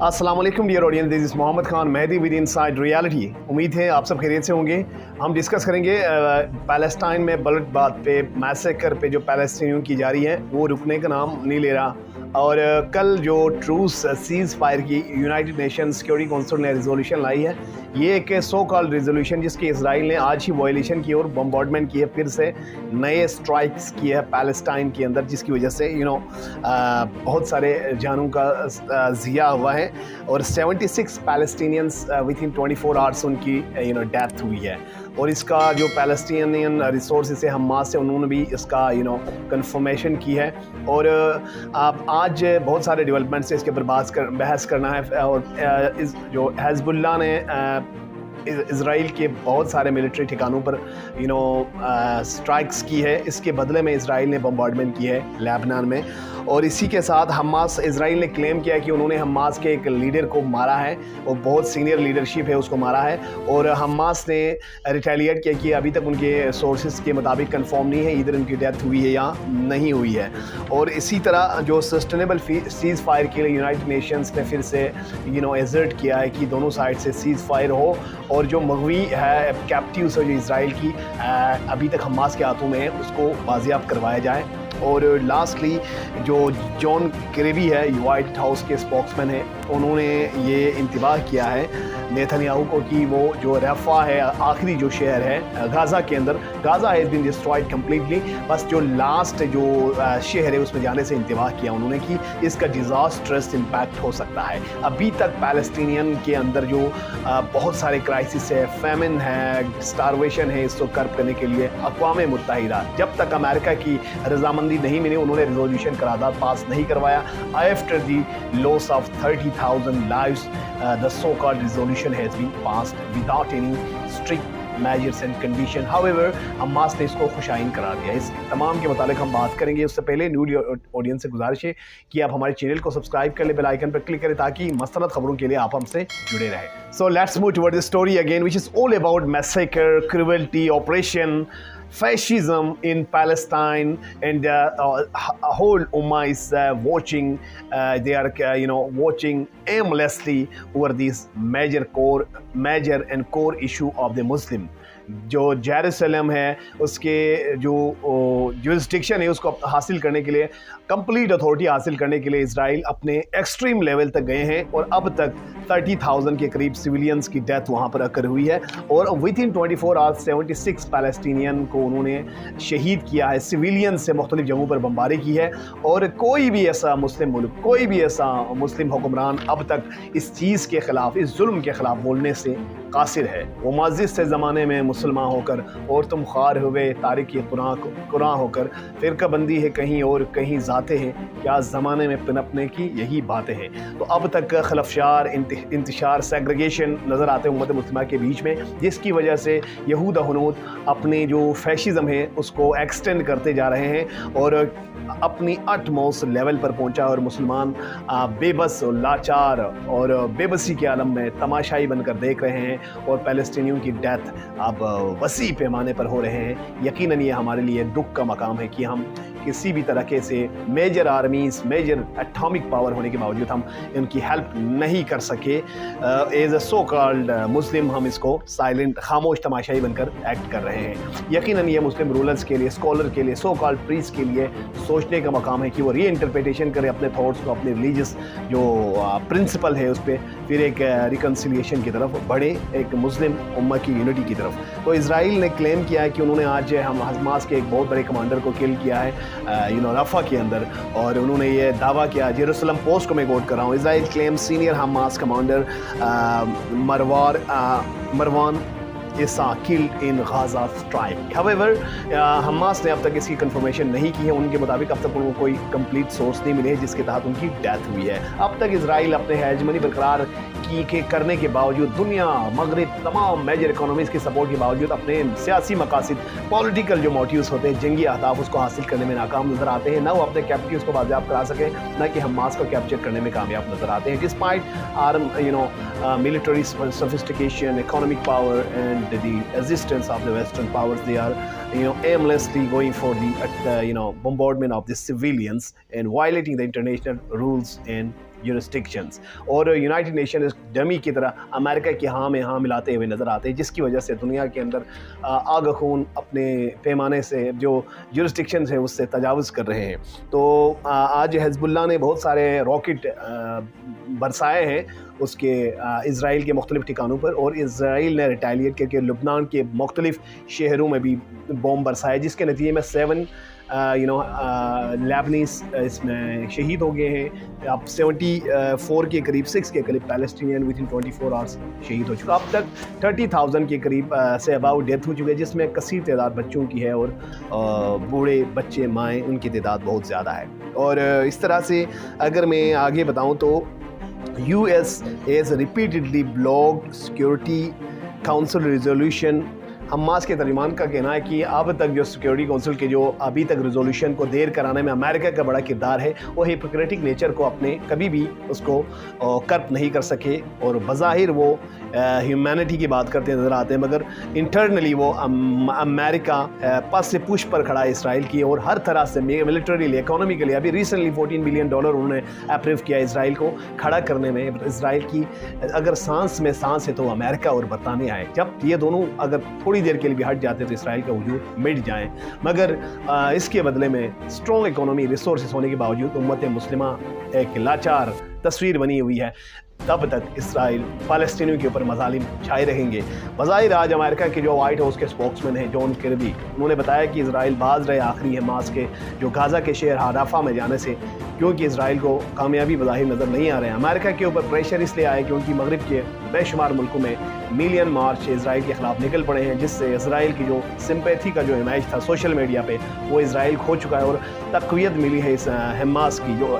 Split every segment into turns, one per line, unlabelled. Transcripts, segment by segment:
अस्सलाम वालेकुम dear audience, this is Mohammad Khan Mehdi with inside reality. उम्मीद है आप सब खैरियत से होंगे। हम डिस्कस करेंगे पैलेस्टाइन में ब्लडबाथ पे, मैसेकर पे जो पैलेस्टीनियों की जारी है वो रुकने का नाम नहीं ले रहा। और कल जो ट्रूस सीज़ फायर की यूनाइटेड नेशन सिक्योरिटी काउंसिल ने रिजोल्यूशन लाई है, ये एक सो कॉल्ड रिजोल्यूशन जिसकी इसराइल ने आज ही वायलेशन की और बम्बार्डमेंट की है, फिर से नए स्ट्राइक्स किए है पैलेस्टाइन के अंदर, जिसकी वजह से बहुत सारे जानों का ज़िया हुआ है और 76 पैलेस्टीनियंस विद इन 24 आवर्स उनकी डेथ हुई है। और इसका जो पैलेस्टीनियन रिसोर्स है हमास से, उन्होंने भी इसका कंफर्मेशन की है। और आप आज बहुत सारे डेवलपमेंट्स से इसके ऊपर बहस करना है। और इस जो हिज़्बुल्लाह ने इज़राइल के बहुत सारे मिलिट्री ठिकानों पर स्ट्राइक्स की है, इसके बदले में इज़राइल ने बम्बार्डमेंट की है लेबनान में। और इसी के साथ हमास, इज़राइल ने क्लेम किया है कि उन्होंने हमास के एक लीडर को मारा है और बहुत सीनियर लीडरशिप है उसको मारा है। और हमास ने रिटेलिएट किया कि अभी तक उनके सोर्सेज के मुताबिक कंफर्म नहीं है इधर उनकी डेथ हुई है या नहीं हुई है। और इसी तरह जो सस्टेनेबल सीज़ फायर के लिए यूनाइटेड नेशंस ने फिर से एजर्ट किया है कि दोनों साइड से सीज़ फायर हो और जो मगवी है कैप्टिव्स है जो इज़राइल की अभी तक हमास के हाथों में है उसको बाजियाब करवाया जाए। और लास्टली जो जॉन केरेबी है, व्हाइट हाउस के स्पोक्समैन है, उन्होंने ये इंतबाह किया है नेतन्याहू को कि वो जो रफ़ा है, आखिरी जो शहर है गाज़ा के अंदर, Gaza has been destroyed completely, बस जो लास्ट जो शहर है उसमें जाने से इंतबाह किया उन्होंने कि इसका डिज़ास्ट्रस इम्पैक्ट हो सकता है। अभी तक पैलेस्टीनियन के अंदर जो बहुत सारे क्राइसिस है, फेमिन है, स्टारवेशन है, इसको कर्ब करने के लिए अक़वाम मुत्तहिदा जब तक अमेरिका की रजामंदी नहीं मिली उन्होंने रिजोल्यूशन करारदाद पास नहीं करवाया। After the loss of 30,000 lives the so-called resolution has been passed without any strict measures and condition. However, Hamas ने इसको खुशाइन करार दिया। इस तमाम के मुतालिक हम बात करेंगे। उससे पहले न्यू ऑडियंस से गुजारिश है कि आप हमारे चैनल को सब्सक्राइब कर ले, बेल आइकन पर क्लिक करें ताकि मस्तनद खबरों के लिए आप हमसे जुड़े रहें। So let's move toward the story again, which is all about massacre, cruelty, oppression, fascism in Palestine, and a whole ummah is watching. They are watching aimlessly over this major and core issue of the Muslim. जो Jerusalem है उसके जो jurisdiction है उसको हासिल करने के लिए, कंप्लीट अथॉरिटी हासिल करने के लिए इज़राइल अपने एक्सट्रीम लेवल तक गए हैं। और अब तक 30,000 के करीब सिविलियंस की डेथ वहाँ पर अकर हुई है। और विद इन 24 आवर्स 76 पैलेस्टीनियन को उन्होंने शहीद किया है, सिविलियन से मुख्तलिफ जगहों पर बमबारी की है। और कोई भी ऐसा मुस्लिम मुल्क, कोई भी ऐसा मुस्लिम हुक्मरान अब तक इस चीज़ के ख़िलाफ़, इस जुल्म के ख़िलाफ़ बोलने से कासिर है। वो माज़ी से ज़माने में मुसलमान होकर और तुम ख़ार हुए तारिक कुरान होकर, फ़िरका बंदी है कहीं और कहीं ज़ाते हैं, क्या ज़माने में पनपने की यही बातें हैं। तो अब तक खलफशार, इंतशार, सेग्रीगेशन नज़र आते हैं उम्मत मुस्लिमा के बीच में, जिसकी वजह से यहूद हनूद अपने जो फैशिज़म है उसको एक्सटेंड करते जा रहे हैं और अपनी अटमोस्ट लेवल पर पहुंचा। और मुसलमान बेबस, लाचार और बेबसी के आलम में तमाशाई बनकर देख रहे हैं और पैलेस्टीनियों की डेथ अब वसी पैमाने पर हो रहे हैं। यकीनन ये हमारे लिए दुख का मकाम है कि हम किसी भी तरीके से major armies, major atomic power होने के बावजूद हम इनकी हेल्प नहीं कर सके। एज अ सो कॉल्ड मुस्लिम हम इसको साइलेंट, खामोश तमाशाई बनकर एक्ट कर रहे हैं। यकीनन ये मुस्लिम रूलर्स के लिए, स्कॉलर के लिए, सो कॉल्ड प्रीस्ट के लिए सोचने का मकाम है कि वो री इंटरप्रिटेशन करे अपने थॉट्स को, अपने रिलीजियस जो प्रिंसिपल है उस पर, फिर एक रिकन्सिलिएशन की तरफ बढ़े, एक मुस्लिम उम्मा की यूनिटी की तरफ। तो इज़राइल ने क्लेम किया है कि उन्होंने आज हमास के एक बहुत बड़े कमांडर को किल किया है रफ़ा के अंदर। और उन्होंने ये दावा किया, जेरूसलम पोस्ट को मैं कोट कर रहा हूँ, Israel claim senior Hamas commander Marwan Issa killed in Gaza strike. However, Hamas ने अब तक इसकी कंफर्मेशन नहीं की है। उनके मुताबिक अब तक उनको कोई कंप्लीट सोर्स नहीं मिले है जिसके तहत उनकी डेथ हुई है। अब तक इज़राइल अपने हेजमनी बरकरार करने के बावजूद, दुनिया मगरिब तमाम मेजर इकोनॉमीज़ की सपोर्ट के बावजूद अपने सियासी मकासद, पॉलिटिकल जो मोटिव्स होते हैं, जंगी अहदाफ, उसको हासिल करने में नाकाम नज़र आते हैं। ना वो अपने कैप्टिव्स को बाजियाब करा सके, ना कि हमास को कैप्चर करने में कामयाब नज़र आते हैं। Despite arm military sophistication, economic power and the existence of the Western powers, they are aimlessly going for the bombardment of the civilians and violating the international rules and jurisdictions. اور United nation اس dummy کی طرح امریکہ کی ہاں میں ہاں ملاتے ہوئے نظر آتے ہیں، جس کی وجہ سے دنیا کے اندر آگ خون اپنے پیمانے سے جو jurisdictions ہیں اس سے تجاوز کر رہے ہیں. تو آج حزب اللہ نے بہت سارے راکٹ برسائے ہیں اس کے اسرائیل کے مختلف ٹھکانوں پر، اور اسرائیل نے ریٹیلیٹ کر کے لبنان کے مختلف شہروں میں بھی بوم برسائے، جس کے نتیجے میں 7 لیبنیز اس میں شہید ہو گئے ہیں. اب 74 کے قریب 6 کے قریب پیلسٹینین ود ان 24 آورس شہید ہو چکا. اب تک 30,000 کے قریب سے اباؤٹ ڈیتھ ہو چکے، جس میں کثیر تعداد بچوں کی ہے، اور بوڑھے بچے مائیں ان کی تعداد بہت زیادہ ہے. اور اس طرح سے اگر میں آگے بتاؤں تو US has repeatedly blocked Security Council resolution. Hamas کے ترجمان کا کہنا ہے کہ اب تک جو سیکیورٹی کونسل کے جو ابھی تک ریزولوشن کو دیر کرانے میں امریکہ کا بڑا کردار ہے، وہ ہیپوکریٹک نیچر کو اپنے کبھی بھی اس کو کرپ نہیں کر سکے، اور بظاہر وہ ہیومینٹی کی بات کرتے نظر آتے ہیں، مگر انٹرنلی وہ امریکہ پس سے پش پر کھڑا ہے اسرائیل کی، اور ہر طرح سے ملٹریلی اکانومیکلی ابھی ریسنٹلی $14 بلین انہوں نے اپروو کیا اسرائیل کو کھڑا کرنے میں. اسرائیل کی اگر سانس میں سانس ہے تو امریکہ اور برطانیہ ہے. جب یہ دونوں اگر تھوڑی دیر کے لیے بھی ہٹ جاتے تو اسرائیل کا وجود مٹ جائیں، مگر اس کے بدلے میں اسٹرانگ اکانومی ریسورسز ہونے کے باوجود امت مسلمہ ایک لاچار تصویر بنی ہوئی ہے. تب تک اسرائیل فلسطینیوں کے اوپر مظالم چھائے رہیں گے. بظاہر آج امریکہ کے جو وائٹ ہاؤس کے اسپوکس مین ہیں جان کربی، انہوں نے بتایا کہ اسرائیل باز رہے آخری حماس کے جو غزہ کے شہر رفح میں جانے سے، کیونکہ اسرائیل کو کامیابی بظاہر نظر نہیں آ رہے ہیں. امریکہ کے اوپر پریشر اس لیے آئے کیونکہ مغرب کے بے شمار ملکوں میں ملین مارچ اسرائیل کے خلاف نکل پڑے ہیں، جس سے اسرائیل کی جو سمپیتھی کا جو امیج تھا سوشل میڈیا پہ وہ اسرائیل کھو چکا ہے، اور تقویت ملی ہے اس حماس کی جو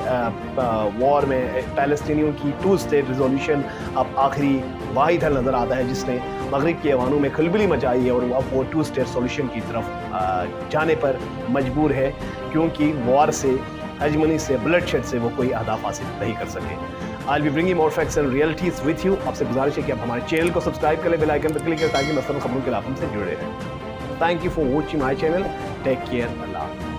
وار میں. فلسطینیوں کی 2 اسٹیٹ ریزولوشن اب آخری واحد حل نظر آتا ہے جس نے مغرب کے ایوانوں میں کھلبلی مچائی ہے، اور اب وہ 2 اسٹیٹ سولوشن کی طرف جانے پر مجبور ہے، کیونکہ وار سے، ہیجمنی سے، بلڈ شیڈ سے وہ کوئی اہداف حاصل نہیں کر سکے. I'll be bringing more facts and realities with you. آپ سے گزارش ہے کہ آپ ہمارے چینل کو سبسکرائب کریں، بیل آئیکن پر کلک کریں تاکہ مستقبل خبروں کے آپ ہم سے جڑے رہیں. Thank you for watching my channel. Take care. Allah.